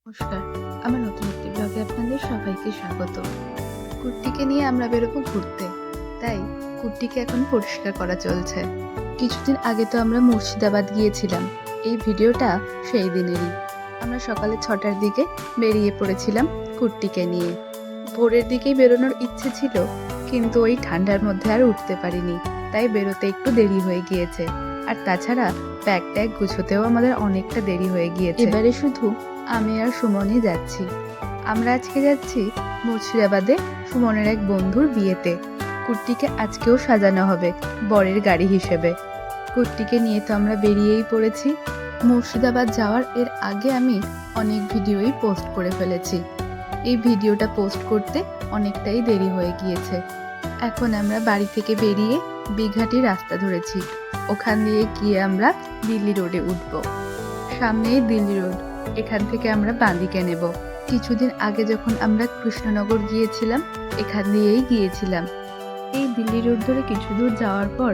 নমস্কার, আমার নতুন একটি ব্লগে আপনাদের সবাইকে স্বাগত। কুট্টিকে নিয়ে আমরা বেরোবো ঘুরতে, তাই কুট্টিকে এখন পরিষ্কার করা চলছে। কিছুদিন আগে তো আমরা মুর্শিদাবাদ গিয়েছিলাম, এই ভিডিওটা সেই দিনেরই। আমরা সকালে 6টার দিকে বেরিয়ে পড়েছিলাম কুট্টিকে নিয়ে। ভোরের দিকেই বেরোনোর ইচ্ছে ছিল, কিন্তু ওই ঠান্ডার মধ্যে আর উঠতে পারিনি, তাই বেরোতে একটু দেরি হয়ে গিয়েছে। আর তাছাড়া ব্যাগ ট্যাগ গুছোতেও আমাদের অনেকটা দেরি হয়ে গিয়েছে। এবারে শুধু আমি আর সুমনই যাচ্ছি। আমরা আজকে যাচ্ছি মুর্শিদাবাদে সুমনের এক বন্ধুর বিয়েতে। কুট্টিকে আজকেও সাজানো হবে বরের গাড়ি হিসেবে। কুট্টিকে নিয়ে তো আমরা বেরিয়েই পড়েছি। মুর্শিদাবাদ যাওয়ার এর আগে আমি অনেক ভিডিওই পোস্ট করে ফেলেছি। এই ভিডিওটা পোস্ট করতে অনেকটাই দেরি হয়ে গিয়েছে। এখন আমরা বাড়ি থেকে বেরিয়ে বিঘাটি রাস্তা ধরেছি। ওখান দিয়ে গিয়ে আমরা দিল্লি রোডে উঠব। সামনেই দিল্লি রোড, এখান থেকে আমরা বাঁদিকে নেব। কিছুদিন আগে যখন আমরা কৃষ্ণনগর গিয়েছিলাম, এখান দিয়েই গিয়েছিলাম। এই দিল্লি রোড ধরে কিছু দূর যাওয়ার পর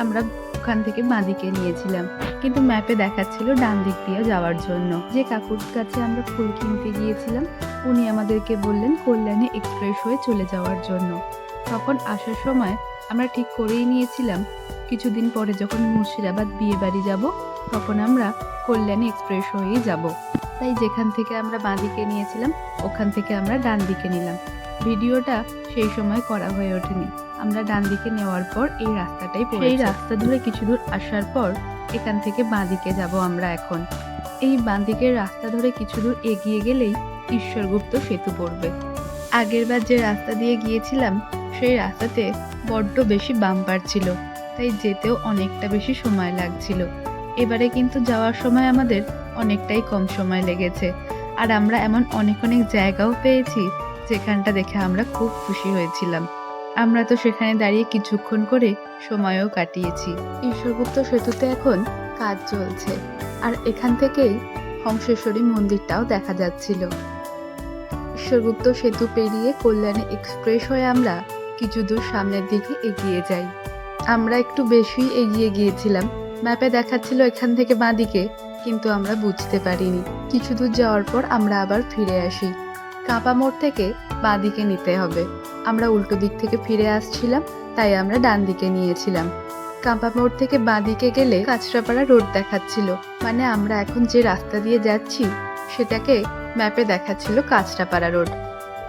আমরা ওখান থেকে বাঁদিকে নিয়েছিলাম, কিন্তু ম্যাপে দেখাচ্ছিল ডান দিক দিয়ে যাওয়ার জন্য। যে কাকুর কাছে আমরা ফুল কিনতে গিয়েছিলাম, উনি আমাদেরকে বললেন কল্যাণী এক্সপ্রেস হয়ে চলে যাওয়ার জন্য। তখন আসার সময় আমরা ঠিক করেই নিয়েছিলাম কিছুদিন পরে যখন মুর্শিদাবাদ বিয়ে বাড়ি যাব, তখন আমরা কল্যাণী এক্সপ্রেস হয়েই যাব। তাই যেখান থেকে আমরা বাঁদিকে নিয়েছিলাম, ওখান থেকে আমরা ডান দিকে নিলাম। ভিডিওটা সেই সময় করা হয়ে ওঠেনি। আমরা ডান দিকে নেওয়ার পর এই রাস্তাটাই পড়েছে। এই রাস্তা ধরে কিছু দূর আসার পর এখান থেকে বাঁদিকে যাব আমরা এখন। এই বাঁদিকের রাস্তা ধরে কিছু দূর এগিয়ে গেলেই ঈশ্বরগুপ্ত সেতু পড়বে। আগেরবার যে রাস্তা দিয়ে গিয়েছিলাম, সেই রাস্তাতে বড্ড বেশি বাম্পার ছিল, তাই যেতেও অনেকটা বেশি সময় লাগছিল। এবারে কিন্তু যাওয়ার সময় আমাদের অনেকটাই কম সময় লেগেছে। আর আমরা এমন অনেক অনেক জায়গাও পেয়েছি যেখানটা দেখে আমরা খুব খুশি হয়েছিলাম। আমরা তো সেখানে দাঁড়িয়ে কিছুক্ষণ করে সময়ও কাটিয়েছি। ঈশ্বরগুপ্ত সেতুতে এখন কাজ চলছে, আর এখান থেকেই হংসেশ্বরী মন্দিরটাও দেখা যাচ্ছিল। ঈশ্বরগুপ্ত সেতু পেরিয়ে কল্যাণী এক্সপ্রেস হয়ে আমরা কিছু দূর সামনের দিকে এগিয়ে যাই। আমরা একটু বেশি এগিয়ে গিয়েছিলাম। ম্যাপে দেখাচ্ছিল এখান থেকে বাঁদিকে, কিন্তু আমরা বুঝতে পারিনি। কিছু দূর যাওয়ার পর আমরা আবার ফিরে আসি। কাঁপা মোড় থেকে বাঁদিকে নিতে হবে। আমরা উল্টো দিক থেকে ফিরে আসছিলাম, তাই আমরা ডান দিকে নিয়েছিলাম। কাঁপা মোড় থেকে বাঁদিকে গেলে কাঁচরাপাড়া রোড দেখাচ্ছিল, মানে আমরা এখন যে রাস্তা দিয়ে যাচ্ছি সেটাকে ম্যাপে দেখাচ্ছিল কাঁচরাপাড়া রোড।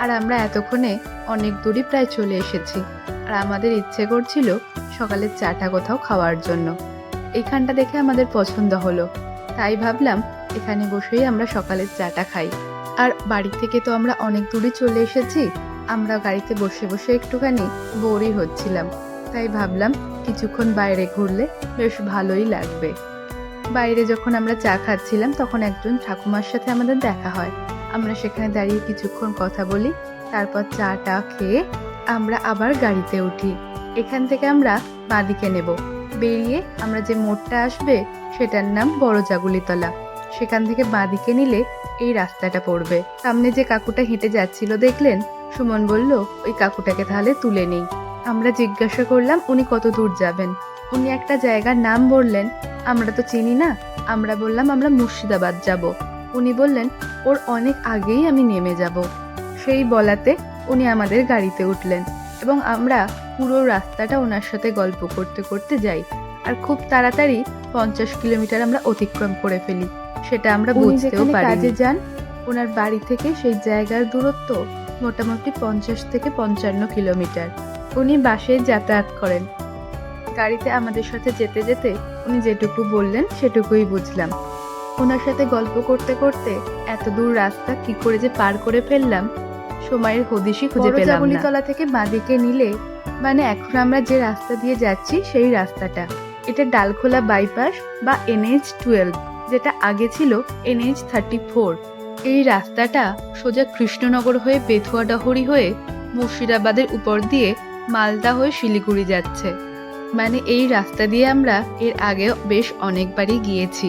আর আমরা এতক্ষণে অনেক দূরই প্রায় চলে এসেছি। আর আমাদের ইচ্ছে করছিল সকালের চাটা কোথাও খাওয়ার জন্য। এইখানটা দেখে আমাদের পছন্দ হলো, তাই ভাবলাম এখানে বসেই আমরা সকালের চাটা খাই। আর বাড়ি থেকে তো আমরা অনেক দূরে চলে এসেছি, আমরা গাড়িতে বসে বসে একটুখানি বোরই হচ্ছিলাম, তাই ভাবলাম কিছুক্ষণ বাইরে ঘুরলে বেশ ভালোই লাগবে। বাইরে যখন আমরা চা খাচ্ছিলাম, তখন একজন ঠাকুমার সাথে আমাদের দেখা হয়। আমরা সেখানে দাঁড়িয়ে কিছুক্ষণ কথা বলি, তারপর চাটা খেয়ে আমরা আবার গাড়িতে উঠি। এখান থেকে আমরা বাঁদিকে নেব। বেরিয়ে আমরা যে মোড়টা আসবে সেটার নাম বড় জাগুলিতলা। সেখান থেকে বাঁদিকে নিলে এই রাস্তাটা পড়বে। সামনে যে কাকুটা হেঁটে যাচ্ছিল দেখলেন, সুমন বলল ওই কাকুটাকে তাহলে তুলে নেই। আমরা জিজ্ঞাসা করলাম উনি কত দূর যাবেন। উনি একটা জায়গার নাম বললেন, আমরা তো চিনি না। আমরা বললাম আমরা মুর্শিদাবাদ যাব। উনি বললেন ওর অনেক আগেই আমি নেমে যাব। সেই বলাতে উনি আমাদের গাড়িতে উঠলেন এবং আমরা পুরো রাস্তাটা ওনার সাথে গল্প করতে করতে যাই। আর খুব তাড়াতাড়ি 50 কিলোমিটার আমরা অতিক্রম করে ফেলি, সেটা আমরা বুঝতেও পারি। কাজে যান, ওনার বাড়ি থেকে সেই জায়গার দূরত্ব মোটামুটি 50 থেকে 55 কিলোমিটার। উনি বাসে যাতায়াত করেন। গাড়িতে আমাদের সাথে যেতে যেতে উনি যেটুকু বললেন সেটুকুই বুঝলাম। ওনার সাথে গল্প করতে করতে এত দূর রাস্তা কি করে যে পার করে ফেললাম, সময়ের হদিশই খুঁজে পেলাম না। জাগুলিতলা থেকে বাঁদিকে নিলে, মানে এখন আমরা যে রাস্তা দিয়ে যাচ্ছি সেই রাস্তাটা, এটা ডালখোলা বাইপাস বা NH-12, যেটা আগে ছিল NH-34। এই রাস্তাটা সোজা কৃষ্ণনগর হয়ে বেথুয়াডাহরি হয়ে মুর্শিদাবাদের উপর দিয়ে মালদা হয়ে শিলিগুড়ি যাচ্ছে। মানে এই রাস্তা দিয়ে আমরা এর আগেও বেশ অনেকবারই গিয়েছি।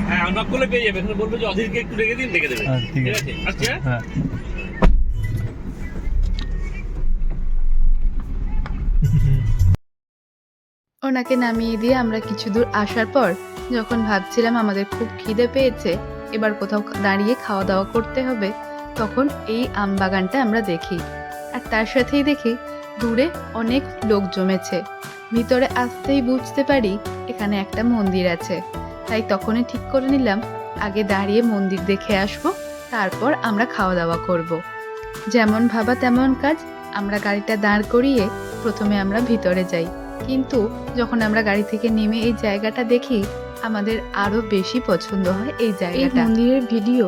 হ্যাঁ, নক করলে পেয়ে যাবে। এখানে বলবো যে অধীরকে একটু রেখে দিন, রেখে দেবে। ঠিক আছে, আচ্ছা। হ্যাঁ, ওনাকে নামিয়ে দিয়ে আমরা কিছু দূর আসার পর যখন ভাবছিলাম আমাদের খুব খিদে পেয়েছে, এবার কোথাও দাঁড়িয়ে খাওয়া দাওয়া করতে হবে, তখন এই আম বাগানটা আমরা দেখি। আর তার সাথেই দেখি দূরে অনেক লোক জমেছে। ভিতরে আসতেই বুঝতে পারি এখানে একটা মন্দির আছে। তাই তখনই ঠিক করে নিলাম আগে দাঁড়িয়ে মন্দির দেখে আসবো, তারপর আমরা খাওয়া দাওয়া করব। যেমন ভাবা তেমন কাজ। আমরা গাড়িটা দাঁড় করিয়ে প্রথমে আমরা ভিতরে যাই, কিন্তু যখন আমরা গাড়ি থেকে নেমে এই জায়গাটা দেখি আমাদের আরো বেশি পছন্দ হয় এই জায়গাটা। এই মন্দিরের ভিডিও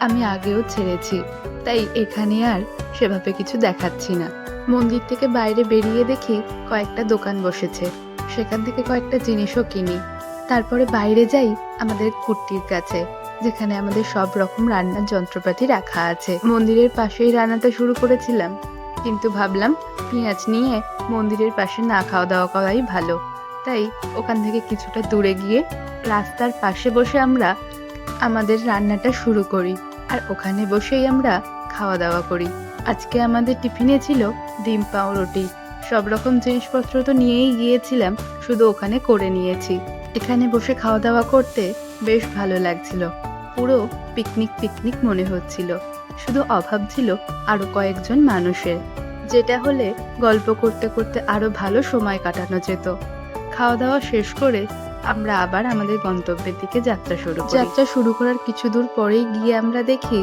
আমি আগেও ছেড়েছি, তাই এখানে আর সেভাবে কিছু দেখাচ্ছি না। মন্দির থেকে বাইরে বেরিয়ে দেখি কয়েকটা দোকান বসেছে, সেখান থেকে কয়েকটা জিনিসও কিনি। তারপরে বাইরে যাই আমাদের কুট্টির কাছে, যেখানে আমাদের সব রকম রান্নার যন্ত্রপাতি রাখা আছে। মন্দিরের পাশেই রান্নাটা শুরু করেছিলাম, কিন্তু ভাবলাম পেঁয়াজ নিয়ে মন্দিরের পাশে না খাওয়া দাওয়া করাই ভালো। তাই ওখান থেকে কিছুটা দূরে গিয়ে রাস্তার পাশে বসে আমরা আমাদের রান্নাটা শুরু করি, আর ওখানে বসেই আমরা খাওয়া দাওয়া করি। আজকে আমাদের টিফিনে ছিল ডিম পাউরুটি। সব রকম জিনিসপত্র তো নিয়েই গিয়েছিলাম, শুধু ওখানে করে নিয়েছি। এখানে বসে খাওয়া দাওয়া করতে বেশ ভালো লাগছিল, পুরো পিকনিক পিকনিক মনে হচ্ছিল। শুধু অভাব ছিল আরো কয়েকজন মানুষের, যেটা হলে গল্প করতে করতে আরো ভালো সময় কাটানো যেত। খাওয়া দাওয়া শেষ করে আমরা আবার আমাদের গন্তব্যের দিকে যাত্রা শুরু করি। যাত্রা শুরু করার কিছু দূর পরেই গিয়ে আমরা দেখি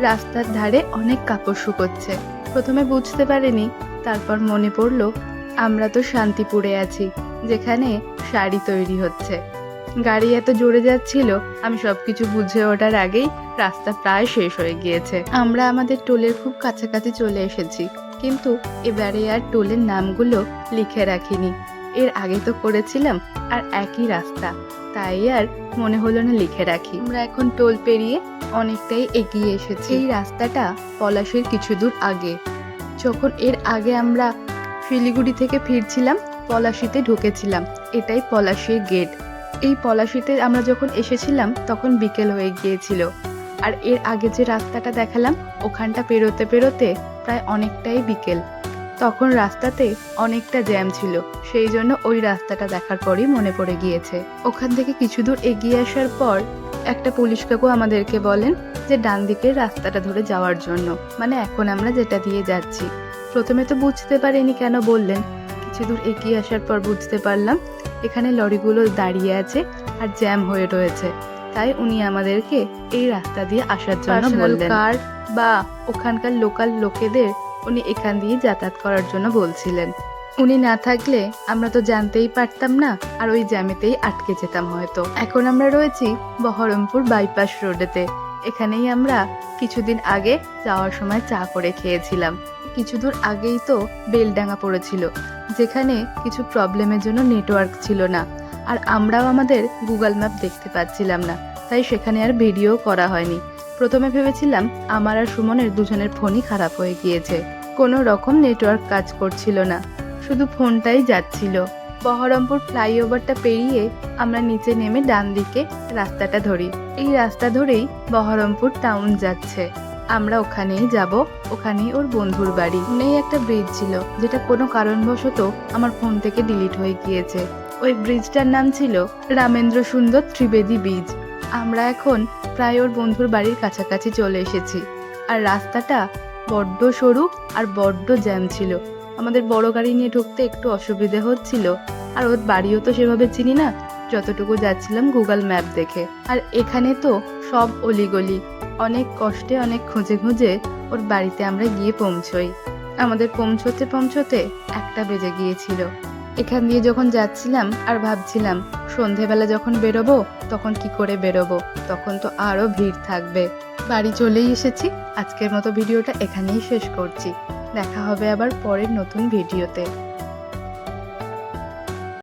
রাস্তার ধারে অনেক কাপড় শুকোচ্ছে। প্রথমে বুঝতে পারিনি, তারপর মনে পড়লো আমরা তো শান্তিপুরে আছি, যেখানে শাড়ি তৈরি হচ্ছে। গাড়ি এত জোরে যাচ্ছিল, আমি সবকিছু বুঝে ওঠার আগেই রাস্তা প্রায় শেষ হয়ে গিয়েছে। আমরা আমাদের টোলের খুব কাছাকাছি চলে এসেছি, কিন্তু এবারে আর টোলের নামগুলো লিখে রাখিনি। এর আগে তো করেছিলাম, আর একই রাস্তা, তাই আর মনে হলো না লিখে রাখি। আমরা এখন টোল পেরিয়ে অনেকটাই এগিয়ে এসেছি। এই রাস্তাটা পলাশের কিছু দূর আগে। যখন এর আগে আমরা শিলিগুড়ি থেকে ফিরছিলাম, পলাশিতে ঢুকেছিলাম। এটাই পলাশির গেট। এই পলাশিতে আমরা যখন এসেছিলাম তখন বিকেল হয়ে গিয়েছিল। আর এর আগে যে রাস্তাটা দেখালাম, ওখানটা পেরোতে পেরোতে প্রায় অনেকটাই বিকেল। তখন রাস্তাতে অনেকটা জ্যাম ছিল, সেই জন্য ওই রাস্তাটা দেখার পরই মনে পড়ে গিয়েছে। ওখান থেকে কিছু দূর এগিয়ে আসার পর একটা পুলিশ কাকু আমাদেরকে বলেন যে ডান দিকের রাস্তাটা ধরে যাওয়ার জন্য, মানে এখন আমরা যেটা দিয়ে যাচ্ছি। প্রথমে তো বুঝতে পারিনি কেন বললেন, কিছু দূর এগিয়ে আসার পর বুঝতে পারলাম এখানে লরিগুলো দাঁড়িয়ে আছে আর জ্যাম হয়ে রয়েছে, তাই উনি আমাদেরকে এই রাস্তা দিয়ে আসার জন্য বললেন। কার বা ওখানকার লোকাল লোকেদের উনি এখান দিয়ে যাতায়াত করার জন্য বলছিলেন। উনি না থাকলে আমরা তো জানতেই পারতাম না, আর ওই জ্যামেতেই আটকে যেতাম হয়তো। এখন আমরা রয়েছি বহরমপুর বাইপাস রোডেতে। এখানেই আমরা কিছুদিন আগে যাওয়ার সময় চা করে খেয়েছিলাম। কিছু দূর আগেই তো বেলডাঙ্গা পড়েছিল, যেখানে কিছু প্রবলেমের জন্য নেটওয়ার্ক ছিল না, আর আমরাও আমাদের গুগল ম্যাপ দেখতে পাচ্ছিলাম না, তাই সেখানে আর ভিডিও করা হয়নি। প্রথমে ভেবেছিলাম আমার আর সুমনের দুজনের ফোনই খারাপ হয়ে গিয়েছে, কোনো রকম নেটওয়ার্ক কাজ করছিল না, শুধু ফোনটাই যাচ্ছিল। বহরমপুর ফ্লাইওভারটা পেরিয়ে আমরা নিচে নেমে ডান দিকে রাস্তাটা ধরি। এই রাস্তা ধরেই বহরমপুর টাউন যাচ্ছে। আমরা ওখানেই যাব, ওখানেই ওর বন্ধুর বাড়ি। নেই একটা ব্রিজ ছিল, যেটা কোনো কারণবশত আমার ফোন থেকে ডিলিট হয়ে গিয়েছে। ওই ব্রিজটার নাম ছিল রামেন্দ্র সুন্দর ত্রিবেদী ব্রিজ। আমরা এখন প্রায় ওর বন্ধুর বাড়ির কাছাকাছি চলে এসেছি, আর রাস্তাটা বড্ড সরু আর বড্ড জ্যাম ছিল। আমাদের বড় গাড়ি নিয়ে ঢুকতে একটু অসুবিধে হচ্ছিল, আর ওর বাড়িও তো সেভাবে চিনি না, যতটুকু যাচ্ছিলাম গুগল ম্যাপ দেখে। আর এখানে তো সব অলিগলি, অনেক কষ্টে অনেক খুঁজে খুঁজে ওর বাড়িতে আমরা গিয়ে পৌঁছই। আমাদের পৌঁছতে পৌঁছতে 1টা বেজে গিয়েছিল। এখান দিয়ে যখন যাচ্ছিলাম আর ভাবছিলাম সন্ধেবেলা যখন বেরোবো তখন কি করে বেরোবো, তখন তো আরো ভিড় থাকবে। বাড়ি চলেই এসেছি। আজকের মতো ভিডিওটা এখানেই শেষ করছি। দেখা হবে আবার পরের নতুন ভিডিওতে।